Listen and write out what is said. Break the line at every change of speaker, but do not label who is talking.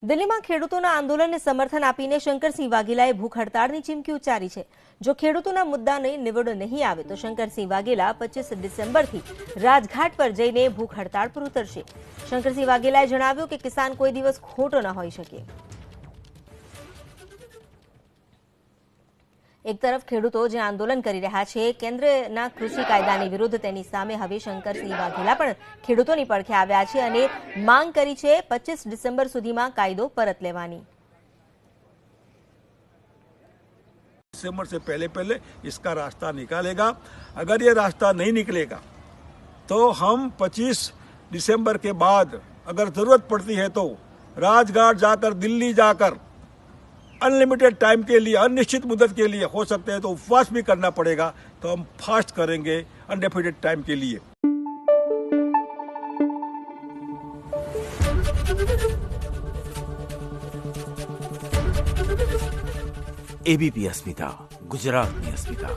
દિલ્હીમાં ખેડૂતોના આંદોલનને સમર્થન આપીને શંકરસિંહ વાઘેલાએ ભૂખ હડતાળની ચીમકી ઉચ્ચારી છે। જો ખેડૂતોના મુદ્દાને નિવેડો નહીં આવે તો શંકરસિંહ વાઘેલા 25 ડિસેમ્બરથી રાજઘાટ પર જઈને ભૂખ હડતાળ પર ઉતરશે। શંકરસિંહ વાઘેલાએ જણાવ્યું કે કિસાન કોઈ દિવસ ખોટો ન હોઈ શકે। એક તરફ ખેડૂતો જે આંદોલન કરી રહ્યા છે કેન્દ્રના કૃષિ કાયદાની વિરુદ્ધ, તેની સામે હવે શંકરસિંહ વાઘેલા પણ ખેડૂતોની પડખે આવ્યા છે અને માંગ કરી છે 25 ડિસેમ્બર સુધીમાં કાયદો પરત લેવાની।
दिसंबर से पहले इसका रास्ता निकालेगा। अगर ये रास्ता नहीं निकलेगा तो हम 25 दिसंबर के बाद अगर जरूरत पड़ती है तो राजघाट जाकर, दिल्ली जाकर अनलिमिटेड टाइम के लिए, अनिश्चित मुद्दत के लिए हो सकते हैं तो उपवास भी करना पड़ेगा। तो हम फास्ट करेंगे अनडेफिनेटेड टाइम के लिए।
एबीपी अस्मिता, गुजरात में अस्मिता।